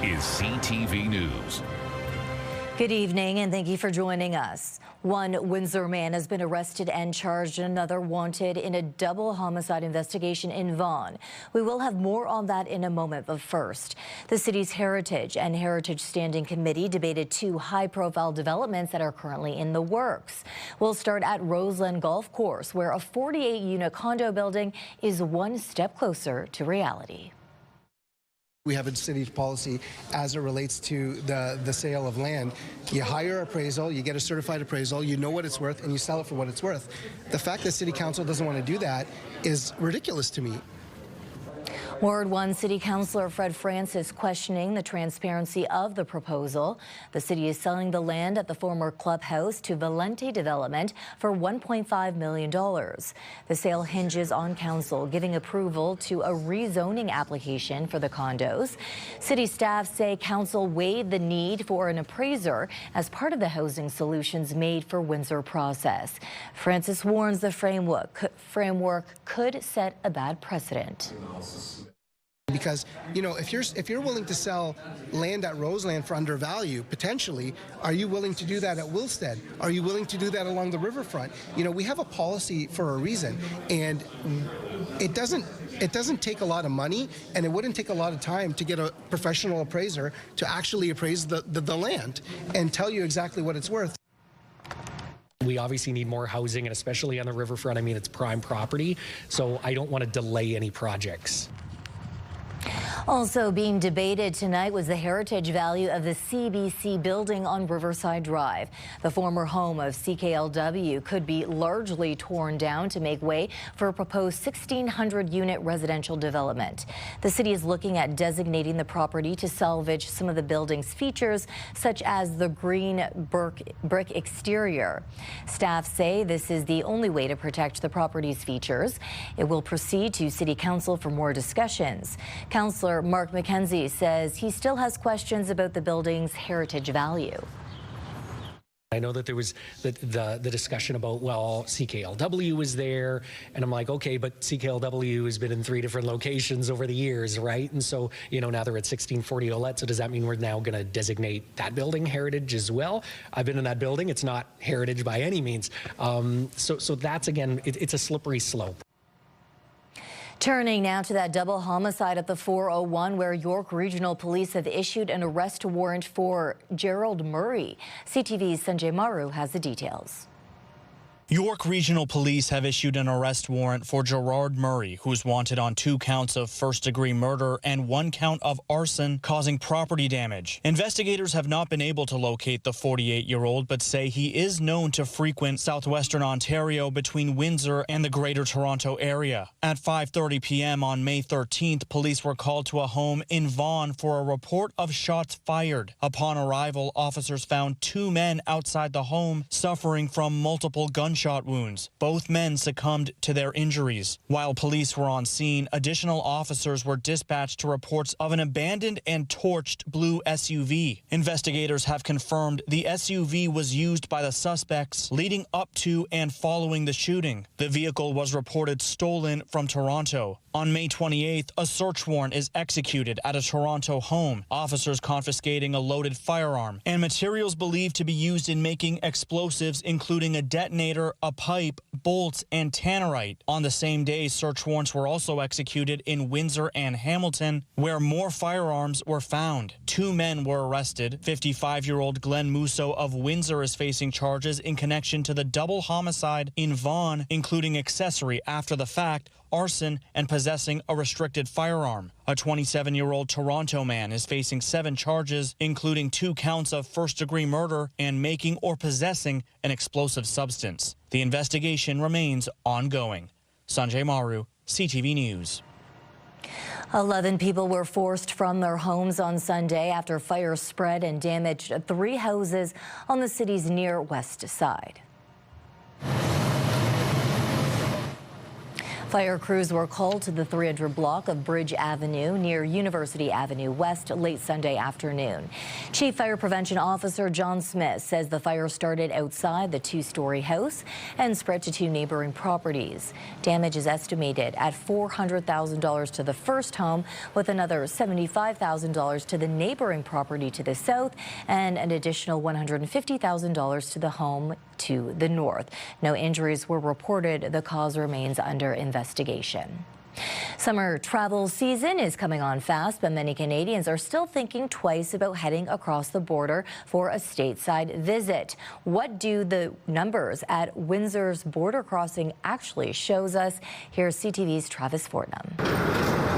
is CTV News. Good evening, and thank you for joining us. One Windsor man has been arrested and charged, and another wanted in a double homicide investigation in Vaughan. We will have more on that in a moment, but first, the city's Heritage and Heritage Standing Committee debated two high-profile developments that are currently in the works. We'll start at Roseland Golf Course, where a 48-unit condo building is one step closer to reality. We have a city policy as it relates to the sale of land. You hire appraisal, you get a certified appraisal, you know what it's worth, and you sell it for what it's worth. The fact that City Council doesn't want to do that is ridiculous to me. Ward 1 City Councillor Fred Francis questioning the transparency of the proposal. The city is selling the land at the former clubhouse to Valente Development for $1.5 million. The sale hinges on council giving approval to a rezoning application for the condos. City staff say council weighed the need for an appraiser as part of the housing solutions made for Windsor process. Francis warns the framework could set a bad precedent. Because, you know, if you're willing to sell land at Roseland for undervalue, potentially, are you willing to do that at Wilstead? Are you willing to do that along the riverfront? You know, we have a policy for a reason, and it doesn't take a lot of money, and it wouldn't take a lot of time to get a professional appraiser to actually appraise the land and tell you exactly what it's worth. We obviously need more housing, and especially on the riverfront. I mean, it's prime property, so I don't want to delay any projects. Also being debated tonight was the heritage value of the CBC building on Riverside Drive. The former home of CKLW could be largely torn down to make way for a proposed 1,600-unit residential development. The city is looking at designating the property to salvage some of the building's features, such as the green brick exterior. Staff say this is the only way to protect the property's features. It will proceed to City Council for more discussions. Councillor Mark McKenzie says he still has questions about the building's heritage value. I know that there was the discussion about, well, CKLW was there, and I'm like, okay, but CKLW has been in 3 different locations over the years, right? And so, you know, now they're at 1640 Olette, so does that mean we're now going to designate that building heritage as well? I've been in that building. It's not heritage by any means. So that's, again, it's a slippery slope. Turning now to that double homicide at the 401, where York Regional Police have issued an arrest warrant for Gerald Murray. CTV's Sanjay Maru has the details. York Regional Police have issued an arrest warrant for Gerard Murray, who's wanted on 2 counts of first-degree murder and 1 count of arson causing property damage. Investigators have not been able to locate the 48-year-old, but say he is known to frequent southwestern Ontario between Windsor and the Greater Toronto area. At 5:30 p.m. on May 13th, police were called to a home in Vaughan for a report of shots fired. Upon arrival, officers found 2 men outside the home suffering from multiple gunshot wounds. Both men succumbed to their injuries. While police were on scene, additional officers were dispatched to reports of an abandoned and torched blue SUV. Investigators have confirmed the SUV was used by the suspects leading up to and following the shooting. The vehicle was reported stolen from Toronto. On May 28th, a search warrant is executed at a Toronto home. Officers confiscating a loaded firearm and materials believed to be used in making explosives, including a detonator, a pipe, bolts, and tannerite. On the same day, search warrants were also executed in Windsor and Hamilton, where more firearms were found. 2 men were arrested. 55-year-old Glenn Musso of Windsor is facing charges in connection to the double homicide in Vaughan, including accessory after the fact, arson, and possessing a restricted firearm. A 27-year-old Toronto man is facing 7 charges, including 2 counts of first-degree murder and making or possessing an explosive substance. The investigation remains ongoing. Sanjay Maru, CTV News. 11 people were forced from their homes on Sunday after fire spread and damaged 3 houses on the city's near west side. Fire crews were called to the 300 block of Bridge Avenue near University Avenue West late Sunday afternoon. Chief Fire Prevention Officer John Smith says the fire started outside the two-story house and spread to two neighboring properties. Damage is estimated at $400,000 to the first home, with another $75,000 to the neighboring property to the south and an additional $150,000 to the home to the north. No injuries were reported. The cause remains under investigation. Summer travel season is coming on fast, but many Canadians are still thinking twice about heading across the border for a stateside visit. What do the numbers at Windsor's border crossing actually shows us? Here's CTV's Travis Fortnum.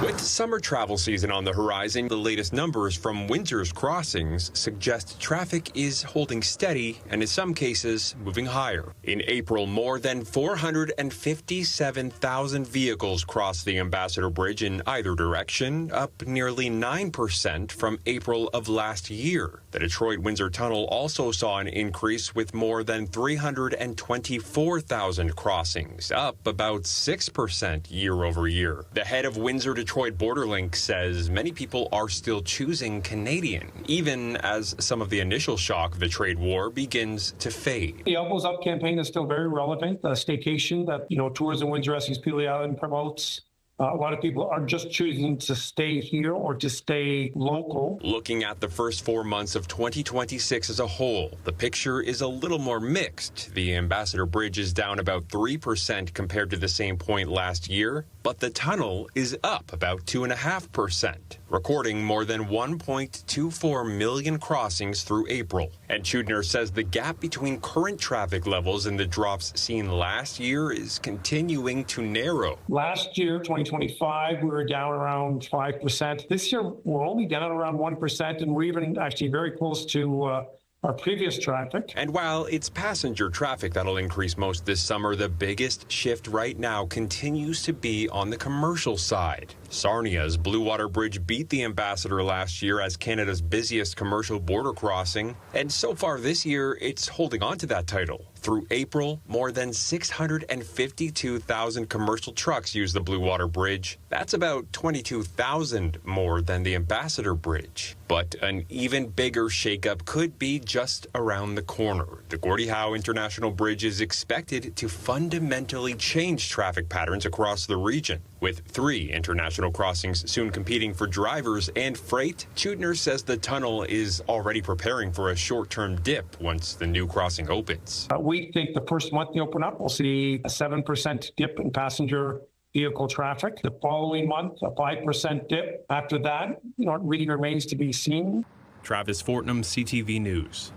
With summer travel season on the horizon, the latest numbers from Windsor's crossings suggest traffic is holding steady and in some cases moving higher. In April, more than 457,000 vehicles crossed the Ambassador Bridge in either direction, up nearly 9% from April of last year. The Detroit-Windsor Tunnel also saw an increase with more than 324,000 crossings, up about 6% year over year. The head of Windsor-Detroit Borderlink says many people are still choosing Canadian, even as some of the initial shock of the trade war begins to fade. The Elbows Up campaign is still very relevant. The staycation that, Tourism Windsor Essex Peely Island promotes. A lot of people are just choosing to stay here or to stay local. Looking at the first 4 months of 2026 as a whole, the picture is a little more mixed. The Ambassador Bridge is down about 3% compared to the same point last year, but the tunnel is up about 2.5%, recording more than 1.24 million crossings through April. And Chudner says the gap between current traffic levels and the drops seen last year is continuing to narrow. Last year, 2025, we were down around 5%. This year, we're only down around 1%, and we're even actually very close to our previous traffic. And while it's passenger traffic that'll increase most this summer, the biggest shift right now continues to be on the commercial side. Sarnia's Blue Water Bridge beat the Ambassador last year as Canada's busiest commercial border crossing, and so far this year, it's holding on to that title. Through April, more than 652,000 commercial trucks use the Blue Water Bridge. That's about 22,000 more than the Ambassador Bridge. But an even bigger shakeup could be just around the corner. The Gordie Howe International Bridge is expected to fundamentally change traffic patterns across the region. With 3 international crossings soon competing for drivers and freight, Chudner says the tunnel is already preparing for a short-term dip once the new crossing opens. We think the first month they open up, we'll see a 7% dip in passenger vehicle traffic. The following month, a 5% dip. After that, it really remains to be seen. Travis Fortnum, CTV News.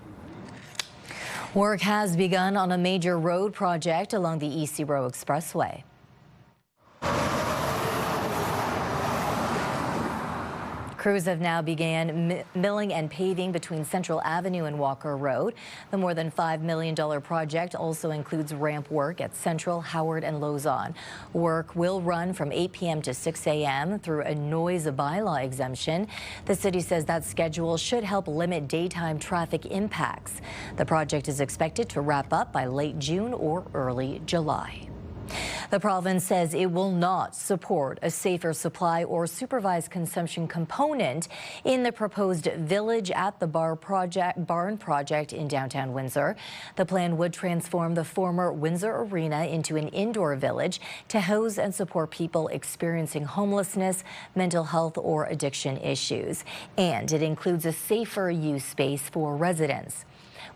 Work has begun on a major road project along the EC Row Expressway. Crews have now began milling and paving between Central Avenue and Walker Road. The more than $5 million project also includes ramp work at Central, Howard, and Lausanne. Work will run from 8 p.m. to 6 a.m. through a noise bylaw exemption. The city says that schedule should help limit daytime traffic impacts. The project is expected to wrap up by late June or early July. The province says it will not support a safer supply or supervised consumption component in the proposed Village at the Barn project in downtown Windsor. The plan would transform the former Windsor Arena into an indoor village to house and support people experiencing homelessness, mental health, or addiction issues. And it includes a safer use space for residents.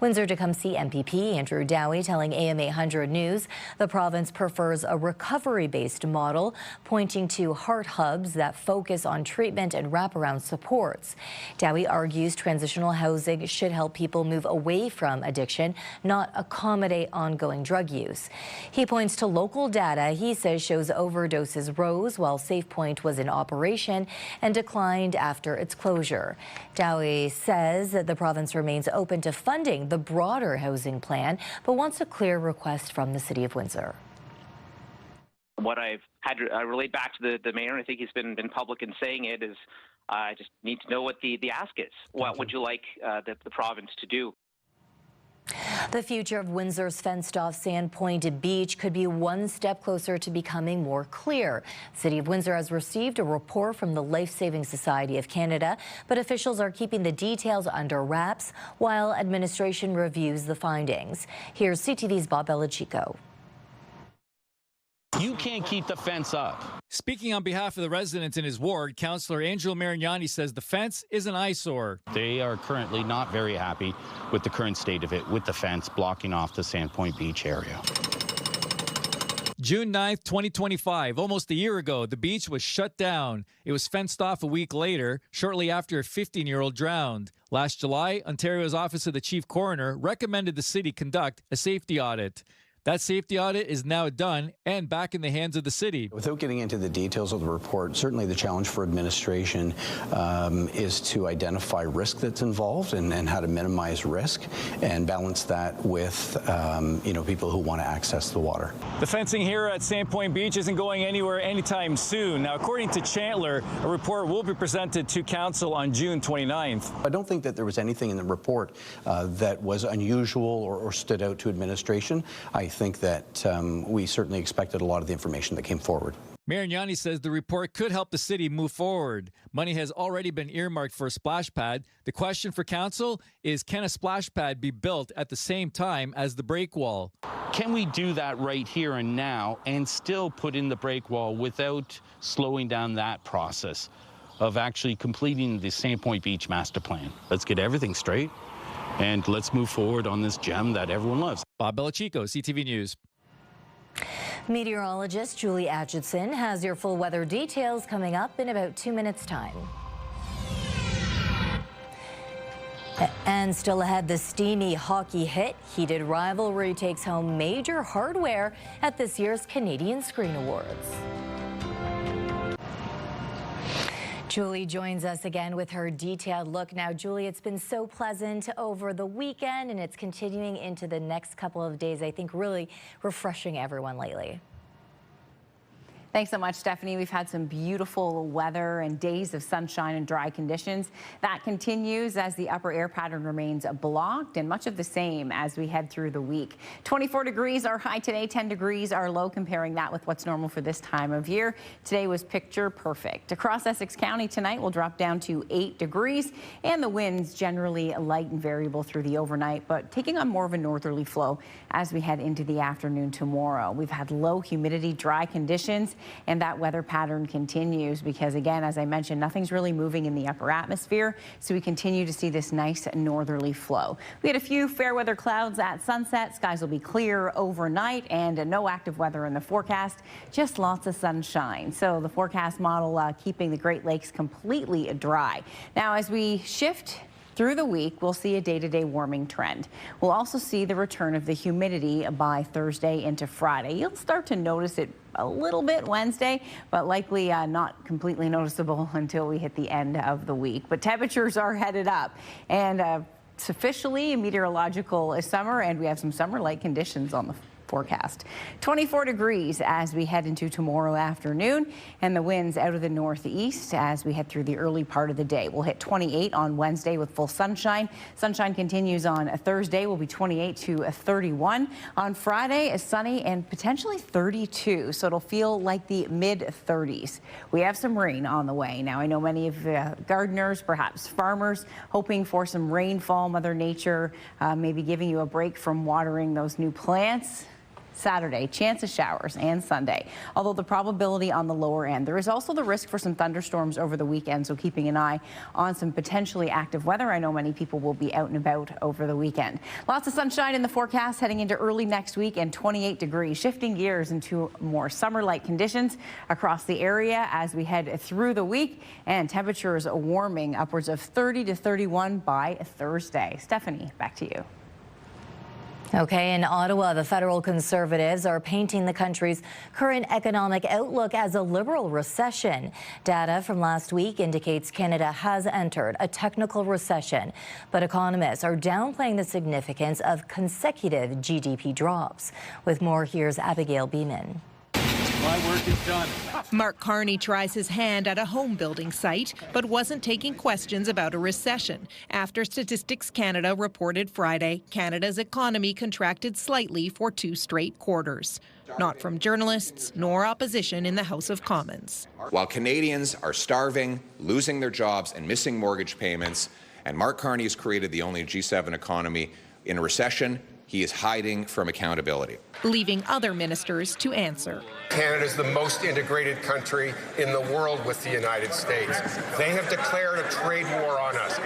Windsor-Tecumseh MPP Andrew Dowie telling AM 800 News the province prefers a recovery-based model, pointing to heart hubs that focus on treatment and wraparound supports. Dowie argues transitional housing should help people move away from addiction, not accommodate ongoing drug use. He points to local data he says shows overdoses rose while SafePoint was in operation and declined after its closure. Dowie says that the province remains open to funding the broader housing plan, but wants a clear request from the City of Windsor. What I've had relayed back to the mayor, and I think he's been public in saying it, is I just need to know what the ask is. What would you like the province to do? The future of Windsor's fenced-off Sandpoint Beach could be one step closer to becoming more clear. The City of Windsor has received a report from the Life Saving Society of Canada, but officials are keeping the details under wraps while administration reviews the findings. Here's CTV's Bob Belichico. You can't keep the fence up. Speaking on behalf of the residents in his ward, Councillor Angelo Marignani says the fence is an eyesore. They are currently not very happy with the current state of it, with the fence blocking off the Sandpoint Beach area. June 9th, 2025, almost a year ago, the beach was shut down. It was fenced off a week later, shortly after a 15-year-old drowned. Last July, Ontario's Office of the Chief Coroner recommended the city conduct a safety audit. That safety audit is now done and back in the hands of the city. Without getting into the details of the report, certainly the challenge for administration is to identify risk that's involved and how to minimize risk and balance that with people who want to access the water. The fencing here at Sandpoint Beach isn't going anywhere anytime soon. Now, according to Chandler, a report will be presented to Council on June 29th. I don't think that there was anything in the report that was unusual or stood out to administration. I think that we certainly expected a lot of the information that came forward. Marignani says the report could help the city move forward. Money has already been earmarked for a splash pad. The question for council is, can a splash pad be built at the same time as the break wall? Can we do that right here and now and still put in the break wall without slowing down that process of actually completing the Sandpoint Beach master plan? Let's get everything straight and let's move forward on this gem that everyone loves. Bob Belichico, CTV News. Meteorologist Julie Atchison has your full weather details coming up in about 2 minutes' time. And still ahead, the steamy hockey hit. Heated rivalry takes home major hardware at this year's Canadian Screen Awards. Julie joins us again with her detailed look. Now, Julie, it's been so pleasant over the weekend, and it's continuing into the next couple of days. I think really refreshing everyone lately. Thanks so much, Stephanie. We've had some beautiful weather and days of sunshine and dry conditions. That continues as the upper air pattern remains blocked, and much of the same as we head through the week. 24 degrees our high today, 10 degrees our low, comparing that with what's normal for this time of year. Today was picture perfect. Across Essex County tonight will drop down to 8 degrees, and the winds generally light and variable through the overnight, but taking on more of a northerly flow as we head into the afternoon tomorrow. We've had low humidity, dry conditions, and that weather pattern continues because, again, as I mentioned, nothing's really moving in the upper atmosphere, so we continue to see this nice northerly flow. We had a few fair weather clouds at sunset. Skies will be clear overnight, and no active weather in the forecast, just lots of sunshine. So the forecast model keeping the Great Lakes completely dry. Now, as we shift through the week, we'll see a day-to-day warming trend. We'll also see the return of the humidity by Thursday into Friday. You'll start to notice it a little bit Wednesday, but likely not completely noticeable until we hit the end of the week. But temperatures are headed up, and it's officially a meteorological summer, and we have some summer-like conditions on the forecast. 24 degrees as we head into tomorrow afternoon, and the winds out of the northeast as we head through the early part of the day. We'll hit 28 on Wednesday with full sunshine. Sunshine continues on a Thursday. Will be 28 to 31. On Friday, is sunny and potentially 32, so it'll feel like the mid-30s. We have some rain on the way. Now, I know many of gardeners, perhaps farmers, hoping for some rainfall. Mother Nature maybe giving you a break from watering those new plants. Saturday, chance of showers, and Sunday, although the probability on the lower end. There is also the risk for some thunderstorms over the weekend, so keeping an eye on some potentially active weather. I know many people will be out and about over the weekend. Lots of sunshine in the forecast heading into early next week, and 28 degrees, shifting gears into more summer-like conditions across the area as we head through the week, and temperatures warming upwards of 30 to 31 by Thursday. Stephanie, back to you. Okay, in Ottawa, the federal Conservatives are painting the country's current economic outlook as a liberal recession. Data from last week indicates Canada has entered a technical recession, but economists are downplaying the significance of consecutive GDP drops. With more, here's Abigail Beeman. My work is done. Mark Carney tries his hand at a home building site, but wasn't taking questions about a recession after Statistics Canada reported Friday Canada's economy contracted slightly for 2 straight quarters. Not from journalists nor opposition in the House of Commons. While Canadians are starving, losing their jobs and missing mortgage payments, and Mark Carney has created the only G7 economy in a recession, he is hiding from accountability. Leaving other ministers to answer. Canada is the most integrated country in the world with the United States. They have declared a trade war on us.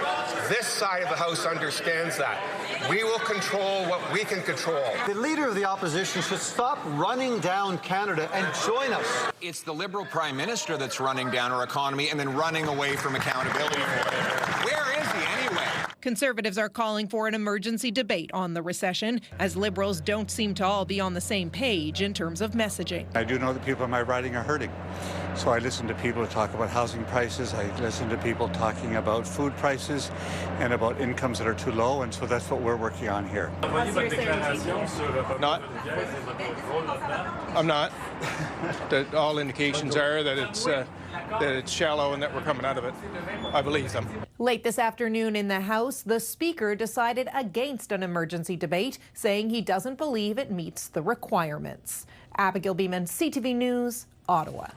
This side of the House understands that. We will control what we can control. The Leader of the Opposition should stop running down Canada and join us. It's the Liberal Prime Minister that's running down our economy and then running away from accountability for it. Where is he anyway? Conservatives are calling for an emergency debate on the recession, as Liberals don't seem to all be on the same page in terms of messaging. I do know that people in my riding are hurting. So I listen to people talk about housing prices. I listen to people talking about food prices and about incomes that are too low. And so that's what we're working on here. Not. I'm not. All indications are that it's shallow and that we're coming out of it. I believe them. Late this afternoon in the House, the Speaker decided against an emergency debate, saying he doesn't believe it meets the requirements. Abigail Beeman, CTV News, Ottawa.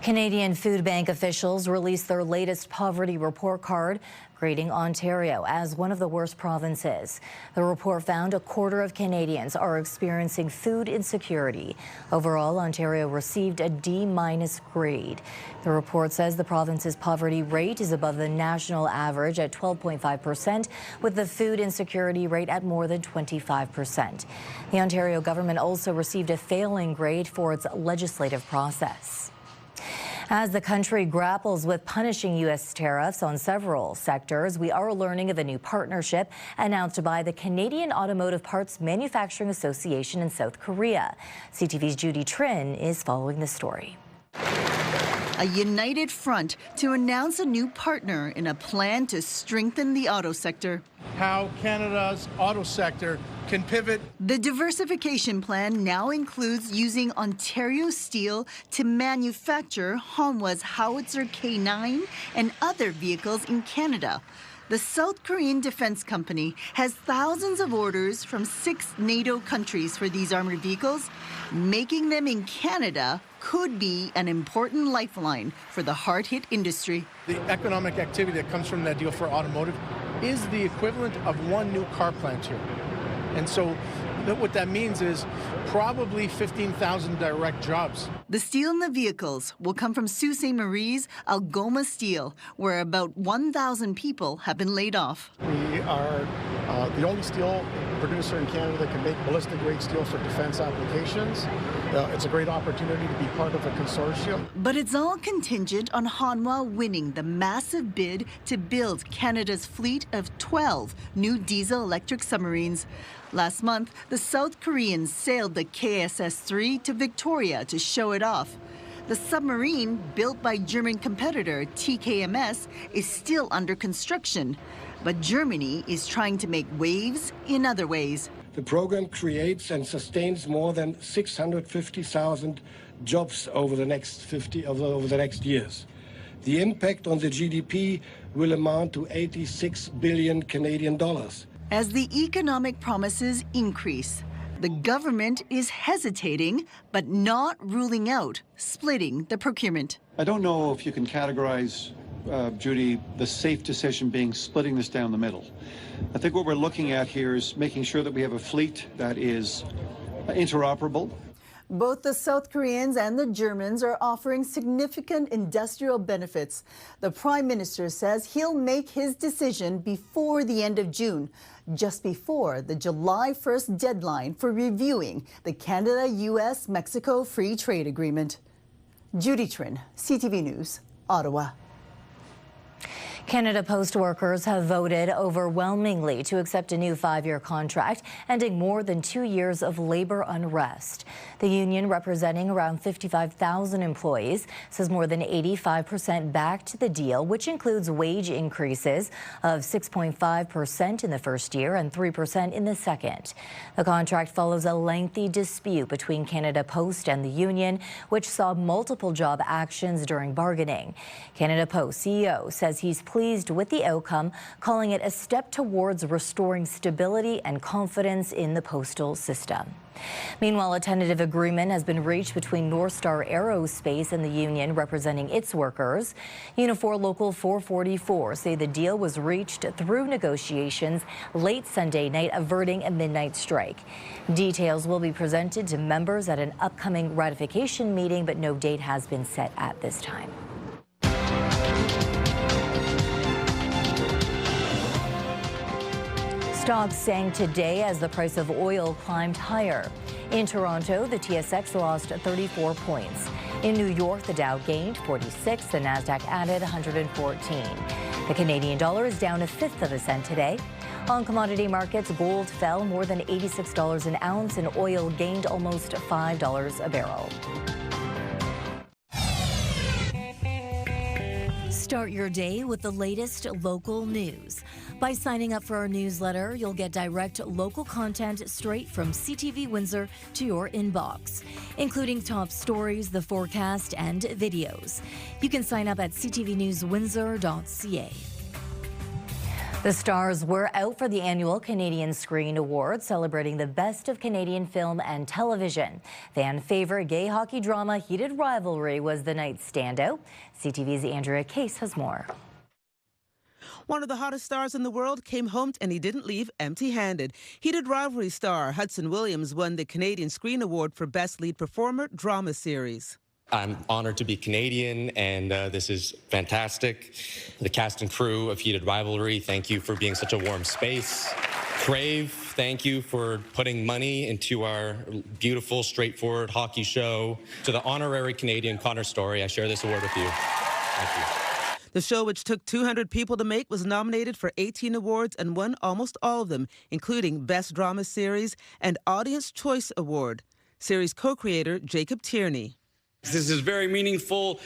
Canadian Food Bank officials released their latest poverty report card, grading Ontario as one of the worst provinces. The report found a quarter of Canadians are experiencing food insecurity. Overall, Ontario received a D- grade. The report says the province's poverty rate is above the national average at 12.5%, with the food insecurity rate at more than 25%. The Ontario government also received a failing grade for its legislative process. As the country grapples with punishing U.S. tariffs on several sectors, we are learning of a new partnership announced by the Canadian Automotive Parts Manufacturing Association in South Korea. CTV's Judy Trin is following the story. A united front to announce a new partner in a plan to strengthen the auto sector. How Canada's auto sector can pivot. The diversification plan now includes using Ontario steel to manufacture Hanwha's Howitzer K9 and other vehicles in Canada. The South Korean defense company has thousands of orders from 6 NATO countries for these armored vehicles. Making them in Canada could be an important lifeline for the hard-hit industry. The economic activity that comes from that deal for automotive is the equivalent of one new car plant here. And so what that means is probably 15,000 direct jobs. The steel in the vehicles will come from Sault Ste. Marie's Algoma Steel, where about 1,000 people have been laid off. We are the only steel producer in Canada that can make ballistic-grade steel for defense applications. It's a great opportunity to be part of a consortium. But it's all contingent on Hanwha winning the massive bid to build Canada's fleet of 12 new diesel-electric submarines. Last month, the South Koreans sailed the KSS-3 to Victoria to show it off. The submarine, built by German competitor TKMS, is still under construction. But Germany is trying to make waves in other ways. The program creates and sustains more than 650,000 jobs over the next years. The impact on the GDP will amount to 86 billion Canadian dollars. As the economic promises increase, the government is hesitating but not ruling out splitting the procurement. I don't know if you can categorize, Judy, the safe decision being splitting this down the middle. I think what we're looking at here is making sure that we have a fleet that is interoperable. Both the South Koreans and the Germans are offering significant industrial benefits. The Prime Minister says he'll make his decision before the end of June, just before the July 1st deadline for reviewing the Canada-US-Mexico Free Trade Agreement. Judy Trin, CTV News, Ottawa. Canada Post workers have voted overwhelmingly to accept a new 5-year contract, ending more than 2 years of labor unrest. The union, representing around 55,000 employees, says more than 85% backed the deal, which includes wage increases of 6.5% in the first year and 3% in the second. The contract follows a lengthy dispute between Canada Post and the union, which saw multiple job actions during bargaining. Canada Post CEO says he's pleased with the outcome, calling it a step towards restoring stability and confidence in the postal system. Meanwhile, a tentative agreement has been reached between North Star Aerospace and the union representing its workers. Unifor Local 444 say the deal was reached through negotiations late Sunday night, averting a midnight strike. Details will be presented to members at an upcoming ratification meeting, but no date has been set at this time. Stocks sank today as the price of oil climbed higher. In Toronto, the TSX lost 34 points. In New York, the Dow gained 46, the Nasdaq added 114. The Canadian dollar is down 1/5 of a cent today. On commodity markets, gold fell more than $86 an ounce and oil gained almost $5 a barrel. Start your day with the latest local news. By signing up for our newsletter, you'll get direct local content straight from CTV Windsor to your inbox, including top stories, the forecast, and videos. You can sign up at ctvnewswindsor.ca. The stars were out for the annual Canadian Screen Awards, celebrating the best of Canadian film and television. Fan favorite gay hockey drama Heated Rivalry was the night's standout. CTV's Andrea Case has more. One of the hottest stars in the world came home and he didn't leave empty-handed. Heated Rivalry star Hudson Williams won the Canadian Screen Award for Best Lead Performer Drama Series. I'm honored to be Canadian, and this is fantastic. The cast and crew of Heated Rivalry, thank you for being such a warm space. Crave, thank you for putting money into our beautiful, straightforward hockey show. To the honorary Canadian Connor Story, I share this award with you. Thank you. The show, which took 200 people to make, was nominated for 18 awards and won almost all of them, including Best Drama Series and Audience Choice Award. Series co-creator Jacob Tierney. This is very meaningful.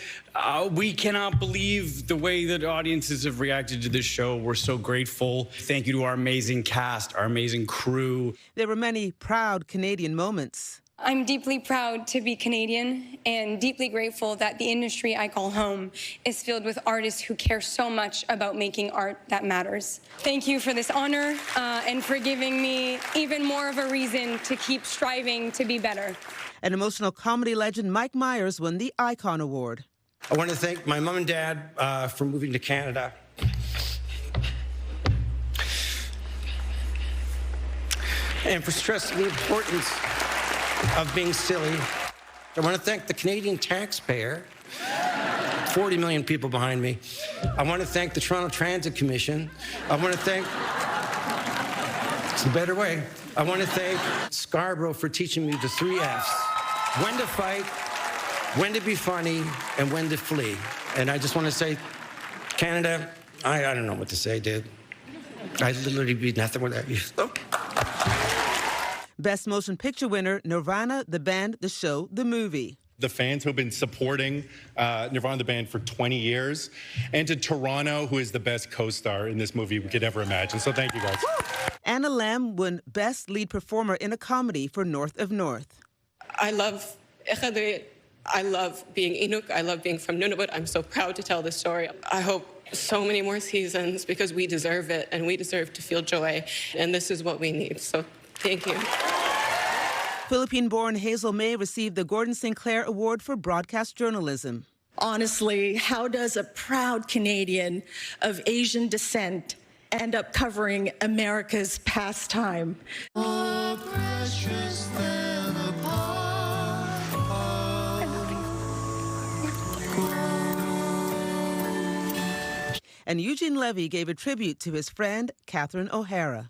We cannot believe the way that audiences have reacted to this show. We're so grateful. Thank you to our amazing cast, our amazing crew. There were many proud Canadian moments. I'm deeply proud to be Canadian and deeply grateful that the industry I call home is filled with artists who care so much about making art that matters. Thank you for this honor and for giving me even more of a reason to keep striving to be better. An emotional comedy legend, Mike Myers, won the Icon Award. I want to thank my mom and dad for moving to Canada. And for stressing the importance of being silly. I want to thank the Canadian taxpayer, 40 million people behind me. I want to thank the Toronto Transit Commission. I want to thank, it's a better way. I want to thank Scarborough for teaching me the 3 F's. When to fight, when to be funny, and when to flee. And I just want to say, Canada, I don't know what to say, dude. I'd literally be nothing without you. Oh. Best Motion Picture winner, Nirvana, the band, the show, the movie. The fans who have been supporting Nirvana, the band, for 20 years, and to Toronto, who is the best co-star in this movie we could ever imagine. So thank you, guys. Anna Lamb won Best Lead Performer in a Comedy for North of North. I love being Inuk. I love being from Nunavut. I'm so proud to tell this story. I hope so many more seasons because we deserve it and we deserve to feel joy. And this is what we need. So thank you. Philippine-born Hazel May received the Gordon Sinclair Award for Broadcast Journalism. Honestly, how does a proud Canadian of Asian descent end up covering America's pastime? More precious than a And Eugene Levy gave a tribute to his friend, Catherine O'Hara.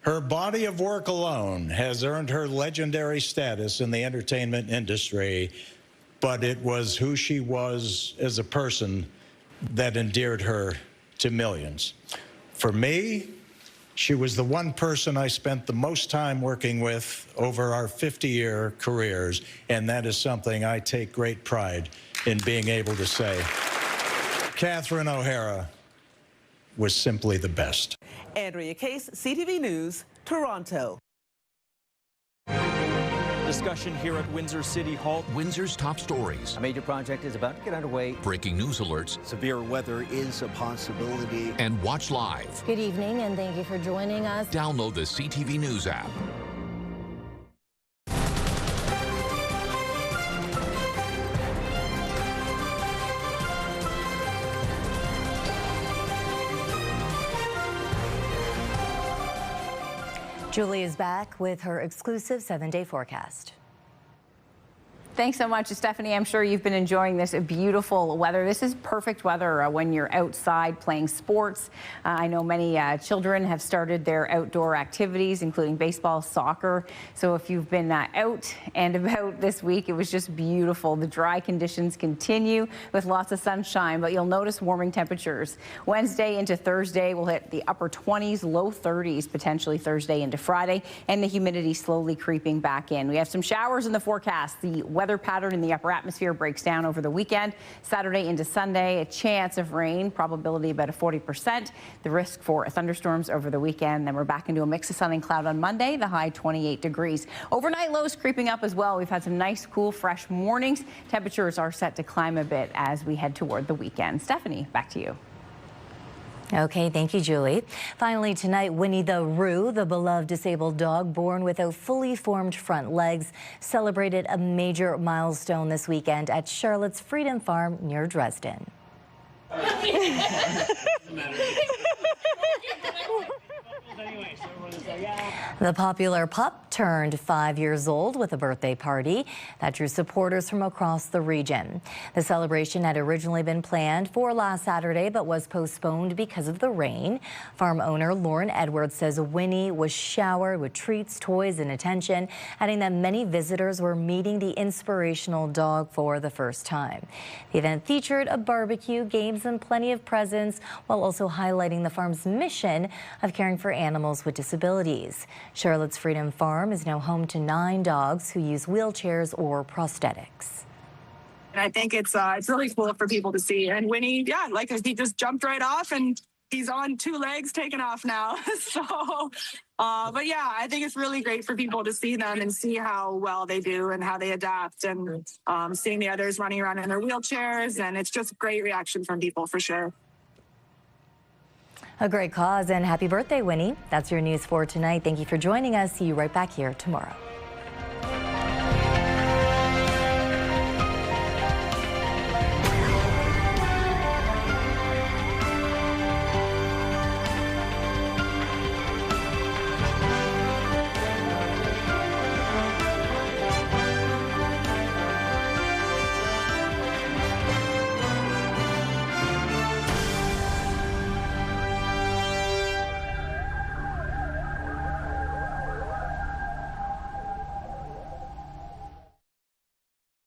Her body of work alone has earned her legendary status in the entertainment industry, but it was who she was as a person that endeared her to millions. For me, she was the one person I spent the most time working with over our 50-year careers, and that is something I take great pride in being able to say. Catherine O'Hara was simply the best. Andrea Case, CTV News, Toronto. Discussion here at Windsor City Hall. Windsor's top stories. A major project is about to get underway. Breaking news alerts. Severe weather is a possibility. And watch live. Good evening, and thank you for joining us. Download the CTV News app. Julie is back with her exclusive 7-day forecast. Thanks so much, Stefanie. I'm sure you've been enjoying this beautiful weather. This is perfect weather when you're outside playing sports. I know many children have started their outdoor activities, including baseball, soccer. So if you've been out and about this week, it was just beautiful. The dry conditions continue with lots of sunshine, but you'll notice warming temperatures. Wednesday into Thursday, we'll hit the upper 20s, low 30s, potentially Thursday into Friday, and the humidity slowly creeping back in. We have some showers in the forecast. The weather pattern in the upper atmosphere breaks down over the weekend. Saturday into Sunday, a chance of rain, probability about a 40%. The risk for thunderstorms over the weekend. Then we're back into a mix of sun and cloud on Monday, the high 28 degrees. Overnight lows creeping up as well. We've had some nice, cool, fresh mornings. Temperatures are set to climb a bit as we head toward the weekend. Stefanie, back to you. Okay, thank you, Julie. Finally tonight, Winnie the Roo, the beloved disabled dog born without fully formed front legs, celebrated a major milestone this weekend at Charlotte's Freedom Farm near Dresden. The popular pup turned 5 years old with a birthday party that drew supporters from across the region. The celebration had originally been planned for last Saturday but was postponed because of the rain. Farm owner Lauren Edwards says Winnie was showered with treats, toys, and attention, adding that many visitors were meeting the inspirational dog for the first time. The event featured a barbecue, games, and plenty of presents, while also highlighting the farm's mission of caring for animals with disabilities. Charlotte's Freedom Farm is now home to 9 dogs who use wheelchairs or prosthetics. And I think it's really cool for people to see. And Winnie, yeah, like he just jumped right off and he's on 2 legs taking off now. So, but yeah, I think it's really great for people to see them and see how well they do and how they adapt, and seeing the others running around in their wheelchairs. And it's just great reaction from people for sure. A great cause, and happy birthday, Winnie. That's your news for tonight. Thank you for joining us. See you right back here tomorrow.